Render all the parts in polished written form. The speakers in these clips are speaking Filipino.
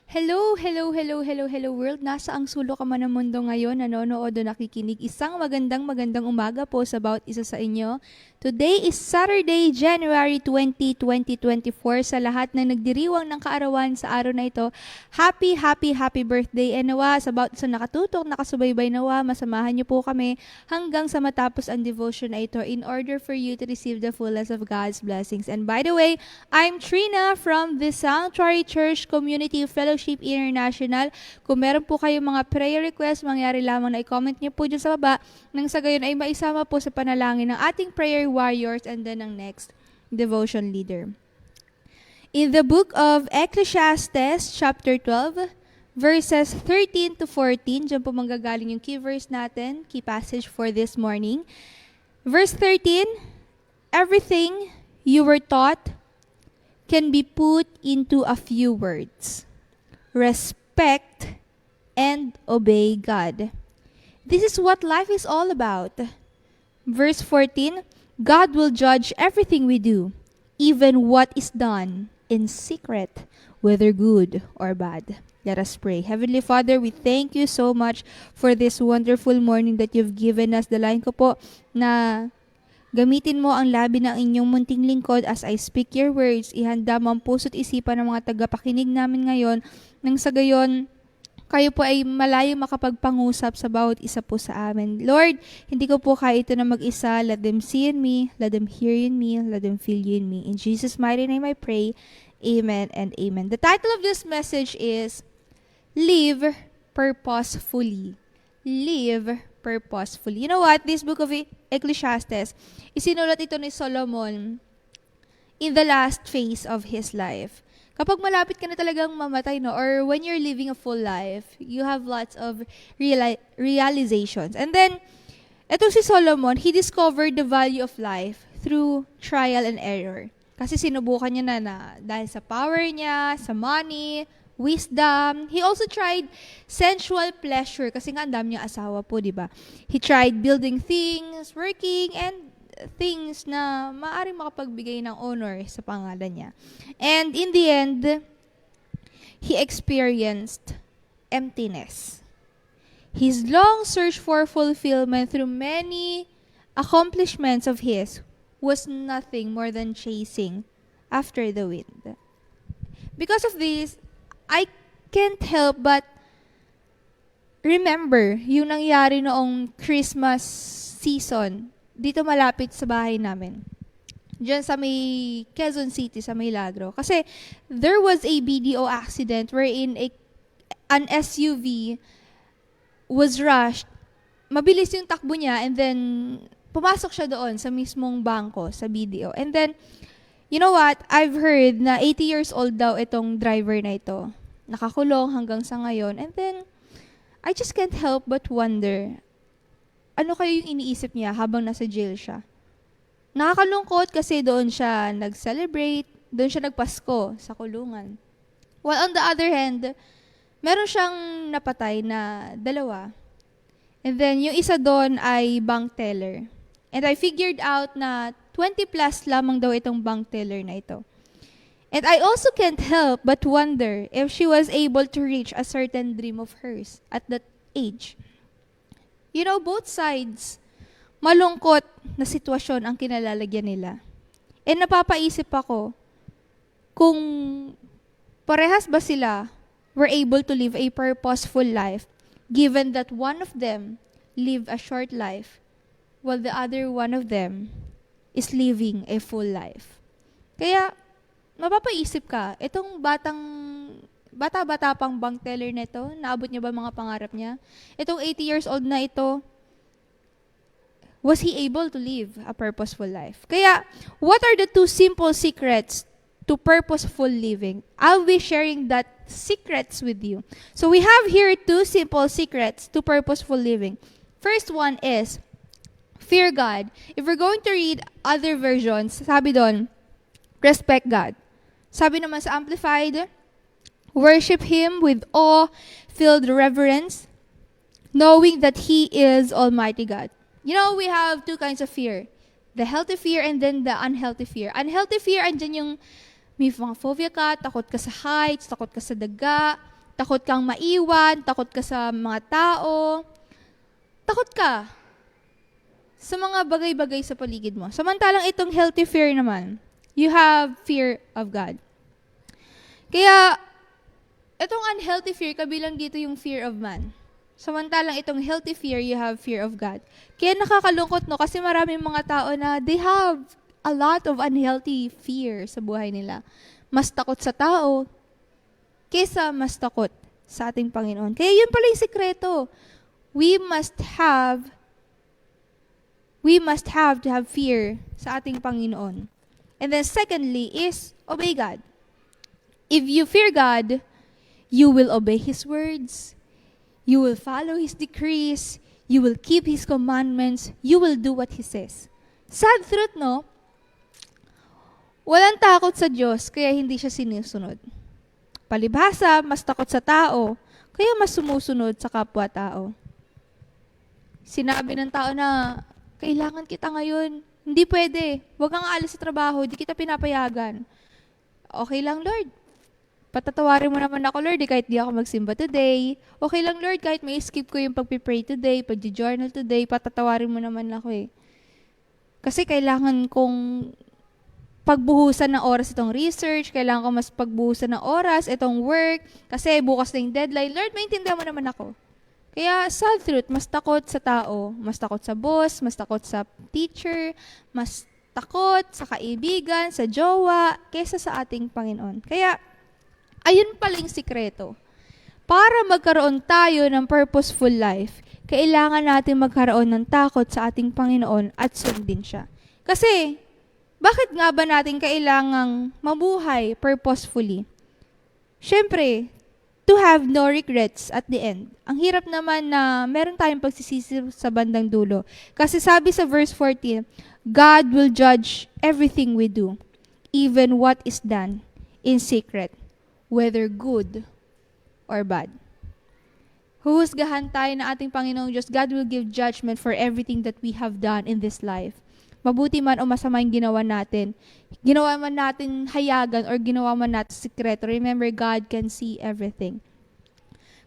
Hello, hello, hello, hello, hello world. Nasa ang sulok ka man ng mundo ngayon, nanonood o nakikinig. Isang magandang umaga po sa bawat isa sa inyo. Today is Saturday, January 20, 2024. Sa lahat na nagdiriwang ng kaarawan sa araw na ito, happy birthday. And nawa, sa bawat isa nakatutok, nakasubaybay nawa, masamahan niyo po kami hanggang sa matapos ang devotion na ito in order for you to receive the fullness of God's blessings. And by the way, I'm Trina from the Sanctuary Church Community Fellowship International. Kung meron po kayong mga prayer request, mangyari lamang na i-comment niyo po dyan sa baba nang sa gayon ay maisama po sa panalangin ng ating prayer warriors and then ng next devotion leader. In the book of Ecclesiastes chapter 12, verses 13 to 14, dyan po manggagaling yung key verse natin, key passage for this morning. Verse 13, everything you were taught can be put into a few words. Respect and obey God. This is what life is all about. Verse 14, God will judge everything we do, even what is done in secret, whether good or bad. Let us pray. Heavenly Father, we thank you so much for this wonderful morning that you've given us. Dalayan ko po na gamitin mo ang labi ng inyong munting lingkod as I speak your words. Ihanda mo ang puso't isipan ng mga tagapakinig namin ngayon nang sa gayon, kayo po ay malayo makapagpangusap sa bawat isa po sa amin. Lord, hindi ko po kaya ito na mag-isa. Let them see in me, let them hear in me, let them feel you in me. In Jesus' mighty name I pray. Amen and amen. The title of this message is Live Purposefully. Live purposefully. You know what? This book of Ecclesiastes, isinulat ito ni Solomon in the last phase of his life. Kapag malapit ka na talagang mamatay, no? Or when you're living a full life, you have lots of realizations. And then, eto si Solomon, he discovered the value of life through trial and error. Kasi sinubukan niya na dahil sa power niya, sa money, wisdom. He also tried sensual pleasure kasi nga ang dami niyang asawa po, di ba? He tried building things, working, and things na maaaring makapagbigay ng honor sa pangalan niya. And in the end, he experienced emptiness. His long search for fulfillment through many accomplishments of his was nothing more than chasing after the wind. Because of this, I can't help but remember yung nangyari noong Christmas season dito malapit sa bahay namin. Diyan sa may Quezon City, sa Milagro. Kasi there was a BDO accident wherein an SUV was rushed. Mabilis yung takbo niya and then pumasok siya doon sa mismong bangko sa BDO. And then, you know what? I've heard na 80 years old daw itong driver na ito. Nakakulong hanggang sa ngayon. And then, I just can't help but wonder, ano kayo yung iniisip niya habang nasa jail siya? Nakakalungkot kasi doon siya nag-celebrate, doon siya nagpasko sa kulungan. While on the other hand, meron siyang napatay na dalawa. And then, yung isa doon ay bank teller. And I figured out na 20 plus lamang daw itong bank teller na ito. And I also can't help but wonder if she was able to reach a certain dream of hers at that age. You know, both sides, malungkot na sitwasyon ang kinalalagyan nila. And napapaisip ako, kung parehas ba sila were able to live a purposeful life, given that one of them lived a short life, while the other one of them is living a full life. Kaya, mapapaisip ka, itong bata-bata pang bank teller na ito, naabot niya ba mga pangarap niya? Itong 80 years old na ito, was he able to live a purposeful life? Kaya, what are the two simple secrets to purposeful living? I'll be sharing that secrets with you. So we have here two simple secrets to purposeful living. First one is, fear God. If we're going to read other versions, sabi doon, respect God. Sabi naman sa Amplified, worship Him with awe-filled reverence, knowing that He is Almighty God. You know, we have two kinds of fear. The healthy fear and then the unhealthy fear. Unhealthy fear, andyan yung may mga phobia ka, takot ka sa heights, takot ka sa daga, takot kang maiwan, takot ka sa mga tao, takot ka sa mga bagay-bagay sa paligid mo. Samantalang itong healthy fear naman, you have fear of God. Kaya, itong unhealthy fear, kabilang dito yung fear of man. Samantalang itong healthy fear, you have fear of God. Kaya nakakalungkot, no? Kasi maraming mga tao na they have a lot of unhealthy fear sa buhay nila. Mas takot sa tao, kesa mas takot sa ating Panginoon. Kaya yun pala yung sikreto. We must have to have fear sa ating Panginoon. And then secondly is obey God. If you fear God, you will obey His words. You will follow His decrees. You will keep His commandments. You will do what He says. Sad truth, no? Walang takot sa Diyos, kaya hindi siya sinusunod. Palibhasa, mas takot sa tao, kaya mas sumusunod sa kapwa-tao. Sinabi ng tao na, kailangan kita ngayon. Hindi pwede. Huwag kang aalis sa trabaho. Hindi kita pinapayagan. Okay lang, Lord. Patatawarin mo naman ako, Lord, kahit di ako magsimba today. Okay lang, Lord, kahit may skip ko yung pagpipray today, pag-journal today, patatawarin mo naman ako eh. Kasi kailangan kong pagbuhusan ng oras itong research, kailangan ko mas pagbuhusan ng oras itong work, kasi bukas na yung deadline. Lord, maintindihan mo naman ako. Kaya, sad truth, mas takot sa tao, mas takot sa boss, mas takot sa teacher, mas takot sa kaibigan, sa jowa, kesa sa ating Panginoon. Kaya, ayun pala yung sikreto. Para magkaroon tayo ng purposeful life, kailangan natin magkaroon ng takot sa ating Panginoon at sundin siya. Kasi, bakit nga ba natin kailangang mabuhay purposefully? Siyempre, to have no regrets at the end. Ang hirap naman na meron tayong pagsisisi sa bandang dulo. Kasi sabi sa verse 14, God will judge everything we do, even what is done in secret, whether good or bad. Huhusgahan tayo na ating Panginoong Diyos. God will give judgment for everything that we have done in this life. Mabuti man o masama yung ginawa natin. Ginawa man natin hayagan or ginawa man natin sikreto. Remember, God can see everything.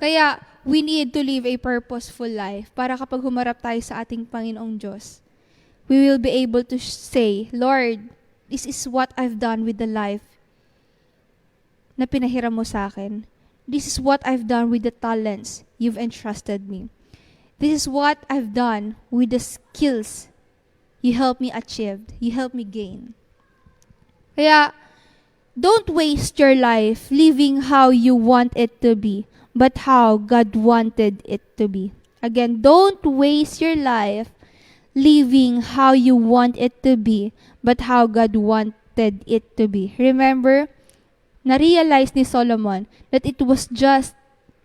Kaya, we need to live a purposeful life para kapag humarap tayo sa ating Panginoong Diyos, we will be able to say, Lord, this is what I've done with the life na pinahiram mo sa akin. This is what I've done with the talents you've entrusted me. This is what I've done with the skills you help me achieve, you help me gain. Kaya, don't waste your life living how you want it to be, but how God wanted it to be. Again, don't waste your life living how you want it to be, but how God wanted it to be. Remember, na-realize ni Solomon that it was just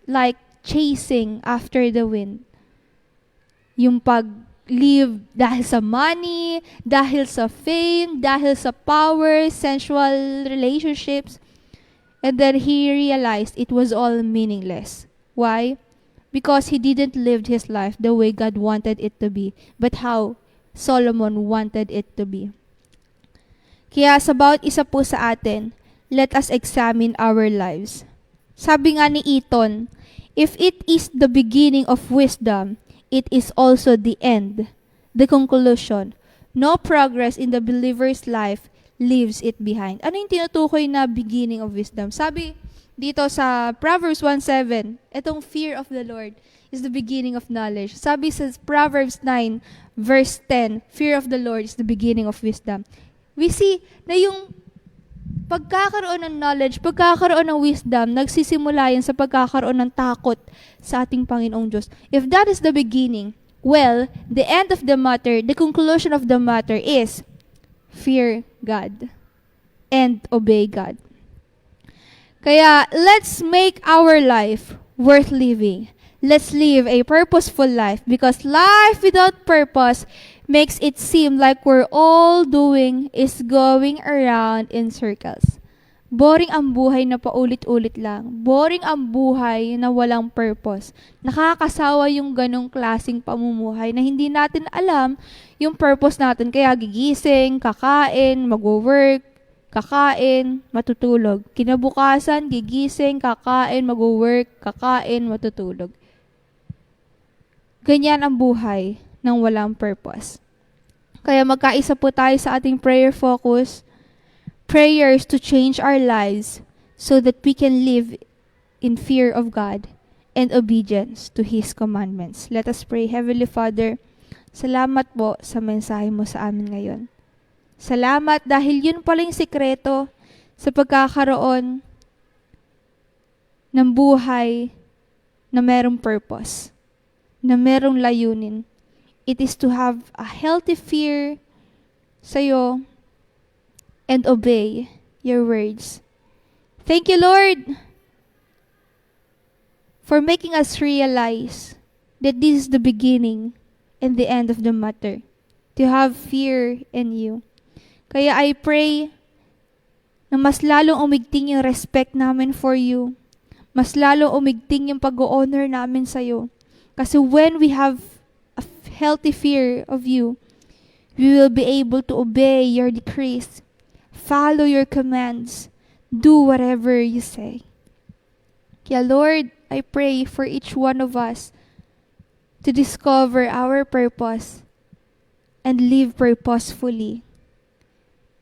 like chasing after the wind. Yung pag-live dahil sa money, dahil sa fame, dahil sa power, sensual relationships. And then he realized it was all meaningless. Why? Because he didn't live his life the way God wanted it to be, but how Solomon wanted it to be. Kaya sa bawat isa po sa atin, let us examine our lives. Sabi nga ni Eaton, if it is the beginning of wisdom, it is also the end, the conclusion. No progress in the believer's life leaves it behind. Ano yung tinutukoy na beginning of wisdom? Sabi dito sa Proverbs 1:7, itong fear of the Lord is the beginning of knowledge. Sabi sa Proverbs 9, verse 10, fear of the Lord is the beginning of wisdom. We see na yung pagkakaroon ng knowledge, pagkakaroon ng wisdom, nagsisimula yan sa pagkakaroon ng takot sa ating Panginoong Diyos. If that is the beginning, well, the end of the matter, the conclusion of the matter is fear God and obey God. Kaya, let's make our life worth living. Let's live a purposeful life because life without purpose makes it seem like we're all doing is going around in circles. Boring ang buhay na paulit-ulit lang. Boring ang buhay na walang purpose. Nakakasawa yung ganong klaseng pamumuhay na hindi natin alam yung purpose natin. Kaya gigising, kakain, mag-work, kakain, matutulog. Kinabukasan, gigising, kakain, mag-work, kakain, matutulog. Ganyan ang buhay ng walang purpose. Kaya magkaisa po tayo sa ating prayer focus, prayers to change our lives so that we can live in fear of God and obedience to His commandments. Let us pray. Heavenly Father, salamat po sa mensahe mo sa amin ngayon. Salamat dahil yun pala yung sikreto sa pagkakaroon ng buhay na merong purpose, na merong layunin. It is to have a healthy fear sa'yo and obey your words. Thank you, Lord, for making us realize that this is the beginning and the end of the matter, to have fear in you. Kaya I pray na mas lalong umigting yung respect namin for you, mas lalong umigting yung pag-honor namin sa'yo. Kasi when we have a healthy fear of you, we will be able to obey your decrees, follow your commands, do whatever you say. Kaya Lord, I pray for each one of us to discover our purpose and live purposefully.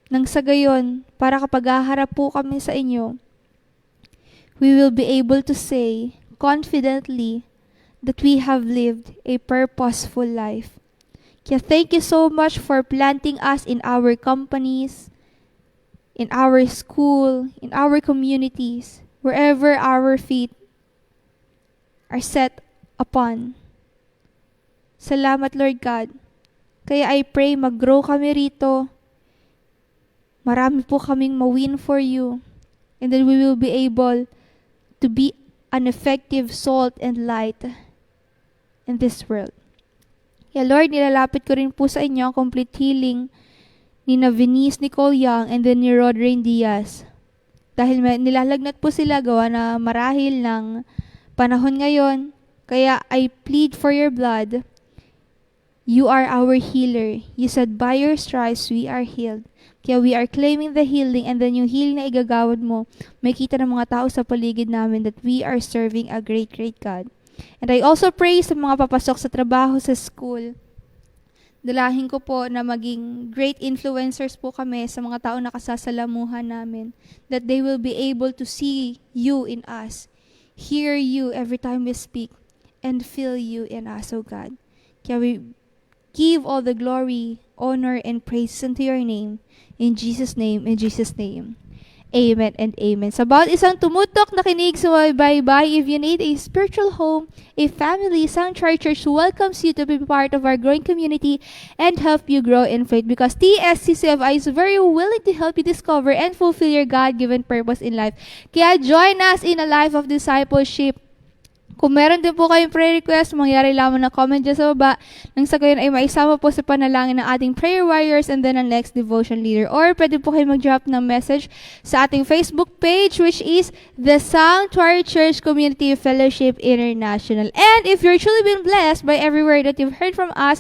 Nang sa gayon, para kapag haharap po kami sa inyo, we will be able to say confidently that we have lived a purposeful life. Kaya thank you so much for planting us in our companies, in our school, in our communities, wherever our feet are set upon. Salamat, Lord God. Kaya I pray mag-grow kami rito. Marami po kaming ma-win for you. And then we will be able to be an effective salt and light in this world. Kaya Lord, nilalapit ko rin po sa inyo ang complete healing ni na Venice Nicole Young and then ni Rodrain Diaz. Dahil nilalagnat po sila gawa na marahil ng panahon ngayon. Kaya I plead for your blood. You are our healer. You said by your stripes we are healed. Kaya we are claiming the healing, and then yung healing na igagawad mo, may kita ng mga tao sa paligid namin that we are serving a great, great God. And I also pray sa mga papasok sa trabaho sa school. Dalahin ko po na maging great influencers po kami sa mga tao na kasasalamuhan namin, that they will be able to see you in us, hear you every time we speak, and feel you in us, O God. Kaya we give all the glory, honor, and praise unto your name. In Jesus' name, in Jesus' name. Amen and amen. Sa bawat isang tumutok na kinig sa bye-bye, if you need a spiritual home, a family, Sanctuary Church welcomes you to be part of our growing community and help you grow in faith, because TSCCFI is very willing to help you discover and fulfill your God-given purpose in life. Kaya join us in a life of discipleship. Kung meron din po kayong prayer request, mangyari lamang na comment dyan sa baba. Nang sa gayon ay maisama po sa panalangin ng ating prayer warriors and then ang next devotion leader. Or pwede po kayo mag-drop ng message sa ating Facebook page, which is The Sanctuary Church Community Fellowship International. And if you're truly been blessed by every word that you've heard from us,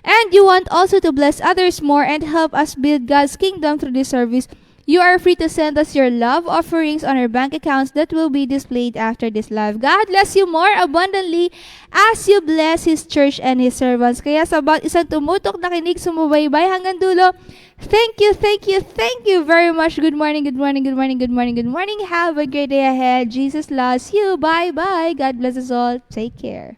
and you want also to bless others more and help us build God's kingdom through this service, you are free to send us your love offerings on our bank accounts that will be displayed after this live. God bless you more abundantly as you bless His church and His servants. Kaya sa bawat isang tumutok na kinig, sumubaybay hanggang dulo, thank you, thank you, thank you very much. Good morning, good morning, good morning, good morning, good morning. Have a great day ahead. Jesus loves you. Bye-bye. God bless us all. Take care.